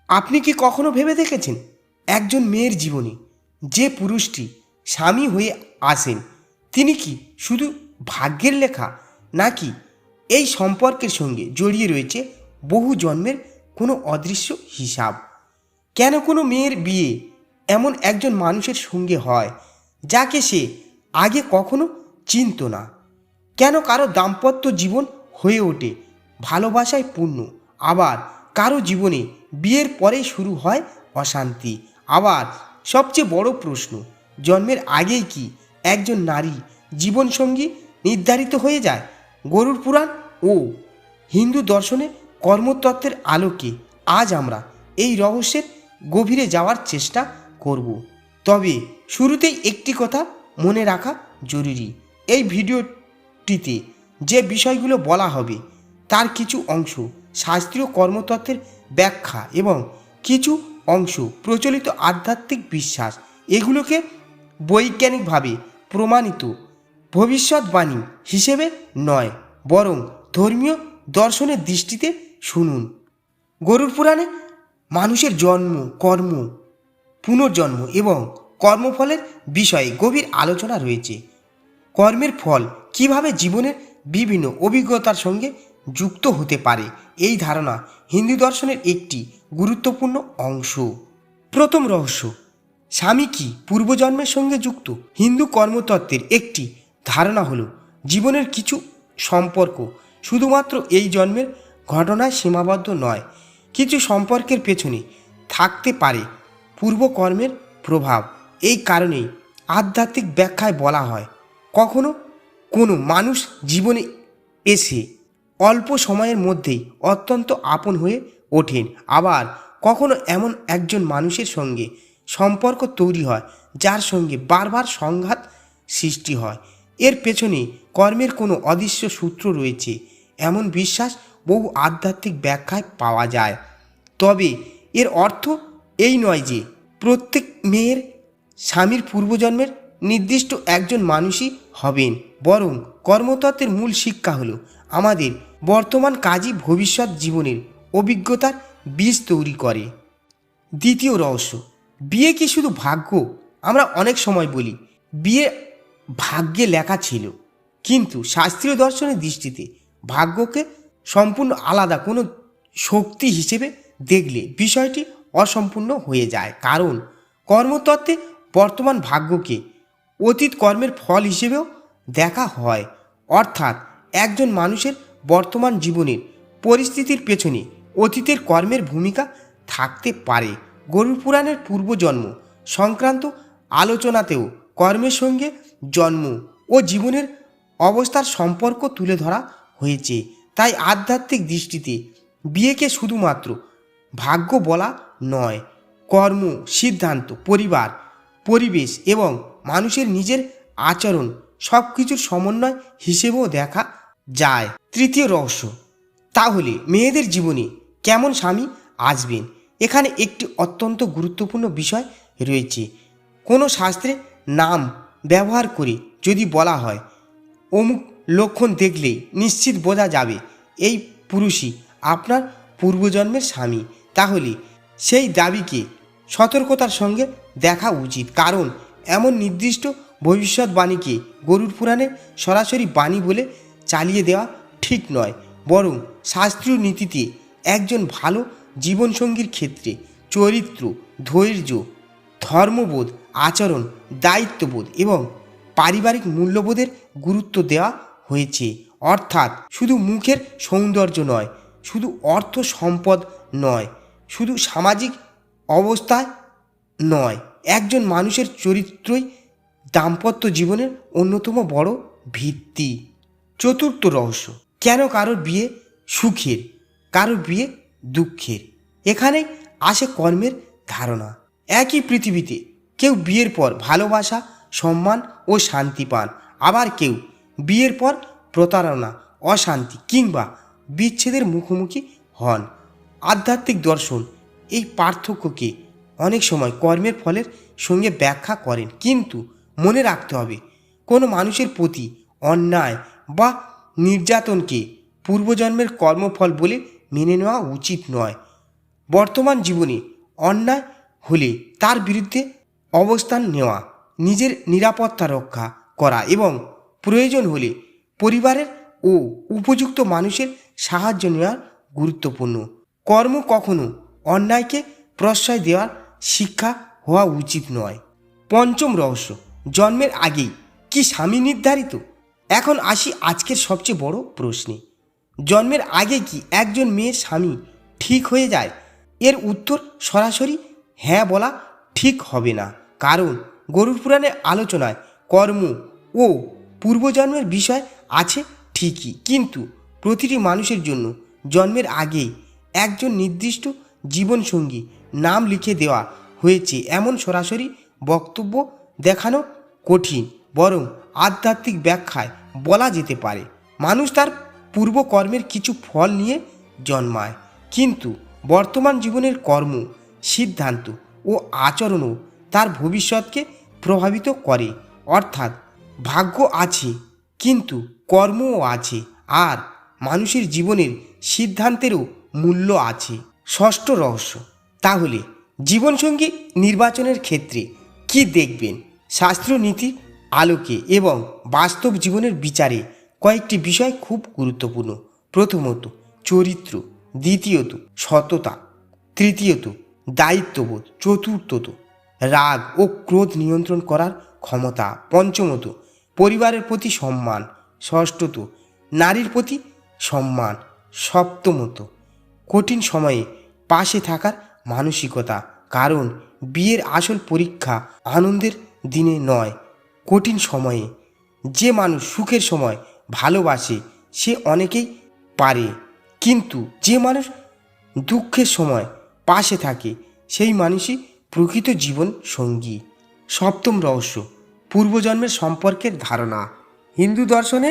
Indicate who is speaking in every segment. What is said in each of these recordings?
Speaker 1: আপনি কি কখনো ভেবে দেখেছেন একজন মেয়ের জীবনে যে পুরুষটি স্বামী হয়ে আসেন তিনি কি শুধু ভাগ্যের লেখা, নাকি এই সম্পর্কের সঙ্গে জড়িয়ে রয়েছে বহু জন্মের কোনো অদৃশ্য হিসাব? কেন কোনো মেয়ের বিয়ে এমন একজন মানুষের সঙ্গে হয় যাকে সে আগে কখনো চিনত না? কেন কারো দাম্পত্য জীবন হয়ে ওঠে ভালোবাসায় পূর্ণ, আবার কারো জীবনে বিয়ের পরে শুরু হয় অশান্তি? আবার সবচেয়ে বড় প্রশ্ন, জন্মের আগেই কি একজন নারী জীবনসঙ্গী নির্ধারিত হয়ে যায়? গরুড় পুরাণ ও হিন্দু দর্শনে কর্মতত্ত্বের আলোকে আজ আমরা এই রহস্যের গভীরে যাওয়ার চেষ্টা করব। তবে শুরুতেই একটি কথা মনে রাখা জরুরি, এই ভিডিওটিতে যে বিষয়গুলো বলা হবে তার কিছু অংশ শাস্ত্রীয় কর্মতত্ত্বের ব্যাখ্যা এবং কিছু অংশ প্রচলিত আধ্যাত্মিক বিশ্বাস। এগুলোকে বৈজ্ঞানিকভাবে প্রমাণিত ভবিষ্যৎবাণী হিসেবে নয়, বরং ধর্মীয় দর্শনের দৃষ্টিতে শুনুন। গরুড় পুরাণে মানুষের জন্ম, কর্ম, পুনর্জন্ম এবং কর্মফলের বিষয়ে গভীর আলোচনা রয়েছে। কর্মের ফল কিভাবে জীবনের বিভিন্ন অভিজ্ঞতার সঙ্গে যুক্ত হতে পারে, এই ধারণা হিন্দু দর্শনের একটি গুরুত্বপূর্ণ অংশ। প্রথম রহস্য, স্বামী কি পূর্বজন্মের সঙ্গে যুক্ত? হিন্দু কর্মতত্ত্বের একটি ধারণা হলো জীবনের কিছু সম্পর্ক শুধুমাত্র এই জন্মের ঘটনায় সীমাবদ্ধ নয়। কিছু সম্পর্কের পেছনে থাকতে পারে পূর্বকর্মের প্রভাব। এই কারণেই আধ্যাত্মিক ব্যাখ্যায় বলা হয় কখনো কোনো মানুষ জীবনে এসে অল্প সময়ের মধ্যেই অত্যন্ত আপন হয়ে ওঠেন, আবার কখনো এমন একজন মানুষের সঙ্গে সম্পর্ক তৈরি হয় যার সঙ্গে বারবার সংঘাত সৃষ্টি হয়। এর পেছনে কর্মের কোনো অদৃশ্য সূত্র রয়েছে, এমন বিশ্বাস বহু আধ্যাত্মিক ব্যাখ্যায় পাওয়া যায়। তবে এর অর্থ এই নয় যে প্রত্যেক মেয়ের স্বামীর পূর্বজন্মের নির্দিষ্ট একজন মানুষই হবেন, বরং কর্মতত্ত্বের মূল শিক্ষা হলো আমাদের বর্তমান কাজই ভবিষ্যৎ জীবনের অভিজ্ঞতার বীজ তৈরি করে। দ্বিতীয় রহস্য, বিয়ে কি শুধু ভাগ্য? আমরা অনেক সময় বলি বিয়ে ভাগ্যে লেখা ছিল, কিন্তু শাস্ত্রীয় দর্শনের দৃষ্টিতে ভাগ্যকে সম্পূর্ণ আলাদা কোনো শক্তি হিসেবে দেখলে বিষয়টি অসম্পূর্ণ হয়ে যায়। কারণ কর্মতত্ত্বে বর্তমান ভাগ্যকে অতীত কর্মের ফল হিসেবেও দেখা হয়। অর্থাৎ একজন মানুষের বর্তমান জীবনের পরিস্থিতির পেছনে অতীতের কর্মের ভূমিকা থাকতে পারে। গরুড় পুরাণের পূর্বজন্ম সংক্রান্ত আলোচনাতেও কর্মের সঙ্গে জন্ম ও জীবনের অবস্থার সম্পর্ক তুলে ধরা হয়েছে। তাই আধ্যাত্মিক দৃষ্টিতে বিয়েকে শুধুমাত্র ভাগ্য বলা নয়, কর্ম, সিদ্ধান্ত, পরিবার, পরিবেশ এবং মানুষের নিজের আচরণ সব কিছুর সমন্বয় হিসেবেও দেখা যায়। তৃতীয় রহস্য, তাহলে মেয়েদের জীবনে কেমন স্বামী আসবেন? এখানে একটি অত্যন্ত গুরুত্বপূর্ণ বিষয় রয়েছে। কোনো শাস্ত্রে নাম ব্যবহার করে যদি বলা হয় অমুক লক্ষণ দেখলেই নিশ্চিত বোঝা যাবে এই পুরুষই আপনার পূর্বজন্মের স্বামী, তাহলে সেই দাবিকে সতর্কতার সঙ্গে দেখা উচিত। কারণ এমন নির্দিষ্ট ভবিষ্যৎবাণীকে গরুড় পুরাণের সরাসরি বাণী বলে চালিয়ে দেওয়া ঠিক নয়, বরং শাস্ত্রীয় নীতিতে একজন ভালো জীবনসঙ্গীর ক্ষেত্রে চরিত্র, ধৈর্য, ধর্মবোধ, আচরণ, দায়িত্ববোধ এবং পারিবারিক মূল্যবোধের গুরুত্ব দেওয়া হয়েছে। অর্থাৎ শুধু মুখের সৌন্দর্য নয়, শুধু অর্থ সম্পদ নয়, শুধু সামাজিক অবস্থায় নয়, একজন মানুষের চরিত্রই দাম্পত্য জীবনের অন্যতম বড় ভিত্তি। চতুর্থ রহস্য, কেন কারোর বিয়ে সুখের, কারোর বিয়ে দুঃখের? এখানে আসে কর্মের ধারণা। একই পৃথিবীতে কেউ বিয়ের পর ভালোবাসা, সম্মান ও শান্তি পান, আবার কেউ বিয়ের পর প্রতারণা, অশান্তি কিংবা বিচ্ছেদের মুখোমুখি হন। আধ্যাত্মিক দর্শন এই পার্থক্যকে অনেক সময় কর্মের ফলের সঙ্গে ব্যাখ্যা করেন, কিন্তু মনে রাখতে হবে কোনো মানুষের প্রতি অন্যায় বা নির্যাতনকে পূর্বজন্মের কর্মফল বলে মেনে নেওয়া উচিত নয়। বর্তমান জীবনে অন্যায় হলে তার বিরুদ্ধে অবস্থান নেওয়া, নিজের নিরাপত্তা রক্ষা করা এবং প্রয়োজন হলে পরিবারের ও উপযুক্ত মানুষের সাহায্য নেওয়া গুরুত্বপূর্ণ। কর্ম কখনো অন্যায়কে প্রশ্রয় দেওয়ার শিক্ষা হওয়া উচিত নয়। পঞ্চম রহস্য, জন্মের আগেই কি স্বামী নির্ধারিত? এখন আসি আজকের সবচেয়ে বড় প্রশ্নে, জন্মের আগে কি একজন মেয়ের স্বামী ঠিক হয়ে যায়? এর উত্তর সরাসরি হ্যাঁ বলা ঠিক হবে না, কারণ গরুড় পুরাণের আলোচনায় কর্ম ও পূর্বজন্মের বিষয় আছে ঠিকই, কিন্তু প্রতিটি মানুষের জন্য জন্মের আগেই একজন নির্দিষ্ট জীবনসঙ্গী নাম লিখে দেওয়া হয়েছে এমন সরাসরি বক্তব্য দেখানো কঠিন, বরং আধ্যাত্মিক ব্যাখ্যায় বলা যেতে পারে মানুষ তার পূর্বকর্মের কিছু ফল নিয়ে জন্মায়, কিন্তু বর্তমান জীবনের কর্ম, সিদ্ধান্ত ও আচরণও তার ভবিষ্যৎকে প্রভাবিত করে। অর্থাৎ ভাগ্য আছে কিন্তু কর্মও আছে, আর মানুষের জীবনের সিদ্ধান্তেরও মূল্য আছে। ষষ্ঠ রহস্য, তাহলে জীবনসঙ্গী নির্বাচনের ক্ষেত্রে কি দেখবেন? শাস্ত্রীয় নীতির আলোকে এবং বাস্তব জীবনের বিচারে কয়েকটি বিষয় খুব গুরুত্বপূর্ণ। প্রথমত চরিত্র, দ্বিতীয়ত সততা, তৃতীয়ত দায়িত্ববোধ, চতুর্থত রাগ ও ক্রোধ নিয়ন্ত্রণ করার ক্ষমতা, পঞ্চমত পরিবারের প্রতি সম্মান, ষষ্ঠত নারীর প্রতি সম্মান, সপ্তমত কঠিন সময়ে পাশে থাকার মানসিকতা, কারণ বিয়ের আসল পরীক্ষা আনন্দের দিনে নয়, কঠিন সময়ে। যে মানুষ সুখের সময় ভালোবাসে সে অনেকেই পারে, কিন্তু যে মানুষ দুঃখের সময় পাশে থাকে সেই মানুষই প্রকৃত জীবন সঙ্গী। সপ্তম রহস্য, পূর্বজন্মের সম্পর্কের ধারণা। হিন্দু দর্শনে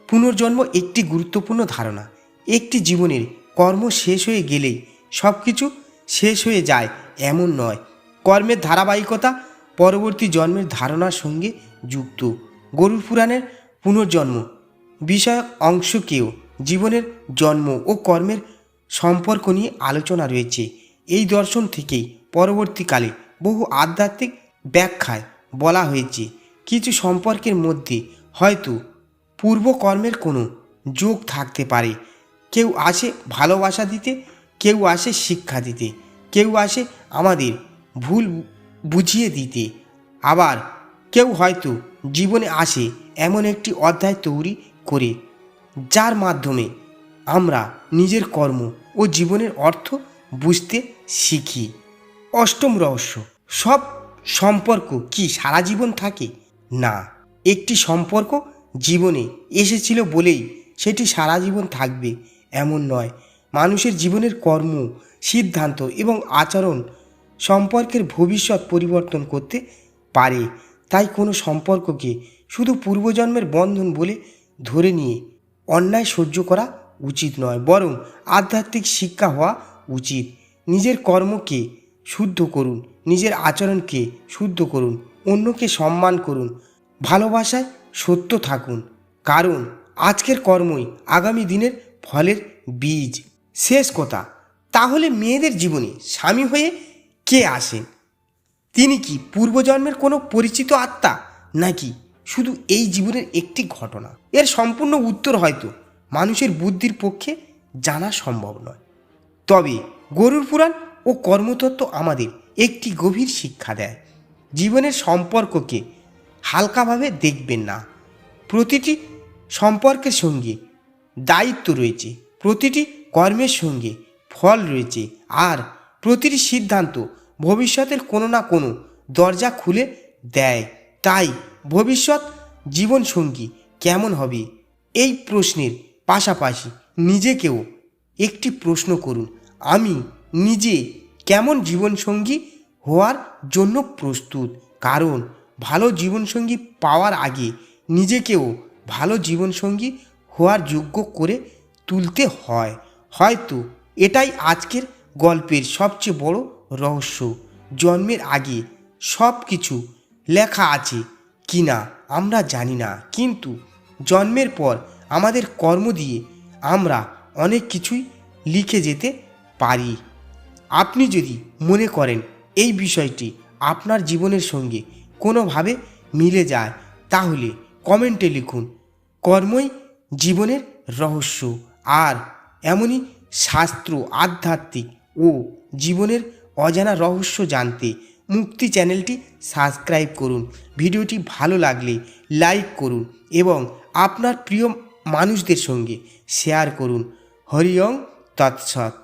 Speaker 1: পুনর্জন্ম একটি গুরুত্বপূর্ণ ধারণা। একটি জীবনের কর্ম শেষ হয়ে গেলেই সব কিছু শেষ হয়ে যায় এমন নয়, কর্মের ধারাবাহিকতা পরবর্তী জন্মের ধারণার সঙ্গে যুক্ত। গরুড় পুরাণের পুনর্জন্ম বিষয়ক অংশকেও জীবনের জন্ম ও কর্মের সম্পর্ক নিয়ে আলোচনা রয়েছে। এই দর্শন থেকেই পরবর্তীকালে বহু আধ্যাত্মিক ব্যাখ্যায় বলা হয়েছে কিছু সম্পর্কের মধ্যে হয়তো পূর্বকর্মের কোনো যোগ থাকতে পারে। কেউ আসে ভালোবাসা দিতে, কেউ আসে শিক্ষা দিতে, কেউ আসে আমাদের ভুল বুঝিয়ে দিতে, আবার কেউ হয়তো জীবনে আসে এমন একটি অধ্যায় তৈরি করে যার মাধ্যমে আমরা নিজের কর্ম ও জীবনের অর্থ বুঝতে শিখি। অষ্টম রহস্য, সব সম্পর্ক কি সারা জীবন থাকে? না, একটি সম্পর্ক জীবনে এসেছিল বলেই সেটি সারা জীবন থাকবে এমন নয়। মানুষের জীবনের কর্ম, সিদ্ধান্ত এবং আচরণ সম্পর্কের ভবিষ্যৎ পরিবর্তন করতে পারে। তাই কোনো সম্পর্ককে শুধু পূর্বজন্মের বন্ধন বলে ধরে নিয়ে অন্যায় সহ্য করা উচিত নয়, বরং আধ্যাত্মিক শিক্ষা হওয়া উচিত। নিজের কর্মকে শুদ্ধ করুন, নিজের আচরণকে শুদ্ধ করুন, অন্যকে সম্মান করুন, ভালোবাসায় সত্য থাকুন, কারণ আজকের কর্মই আগামী দিনের ফলের বীজ। শেষ কথা, তাহলে মেয়েদের জীবনে স্বামী হয়ে কে আসেন? তিনি কি পূর্বজন্মের কোনো পরিচিত আত্মা, নাকি শুধু এই জীবনের একটি ঘটনা? এর সম্পূর্ণ উত্তর হয়তো মানুষের বুদ্ধির পক্ষে জানা সম্ভব নয়। তবে গরুড় পুরাণ ও কর্মতত্ত্ব আমাদের একটি গভীর শিক্ষা দেয়, জীবনের সম্পর্ককে হালকাভাবে দেখবেন না। প্রতিটি সম্পর্কের সঙ্গে দায়িত্ব রয়েছে, প্রতিটি কর্মের সঙ্গে ফল রয়েছে, আর প্রতিটি সিদ্ধান্ত ভবিষ্যতের কোনো না কোনো দরজা খুলে দেয়। তাই ভবিষ্যৎ জীবনসঙ্গী কেমন হবে এই প্রশ্নের পাশাপাশি নিজেকেও একটি প্রশ্ন করুন, আমি নিজে কেমন জীবনসঙ্গী হওয়ার জন্য প্রস্তুত? কারণ ভালো জীবনসঙ্গী পাওয়ার আগে নিজেকেও ভালো জীবনসঙ্গী হওয়ার যোগ্য করে তুলতে হয়। হয়তো এটাই আজকের গল্পের সবচেয়ে বড় রহস্য। জন্মের আগে সব কিছু লেখা আছে কি না আমরা জানি না, কিন্তু জন্মের পর আমাদের কর্ম দিয়ে আমরা অনেক কিছুই লিখে যেতে পারি। আপনি যদি মনে করেন এই বিষয়টি আপনার জীবনের সঙ্গে কোনোভাবে মিলে যায় তাহলে কমেন্টে লিখুন কর্মই জীবনের রহস্য। আর এমনই শাস্ত্র, আধ্যাত্মিক ও জীবনের অজানা রহস্য জানতে মুক্তি চ্যানেলটি সাবস্ক্রাইব করুন। ভিডিওটি ভালো লাগলে লাইক করুন এবং আপনার প্রিয় মানুষদের সঙ্গে শেয়ার করুন। হরি ওম তৎসৎ।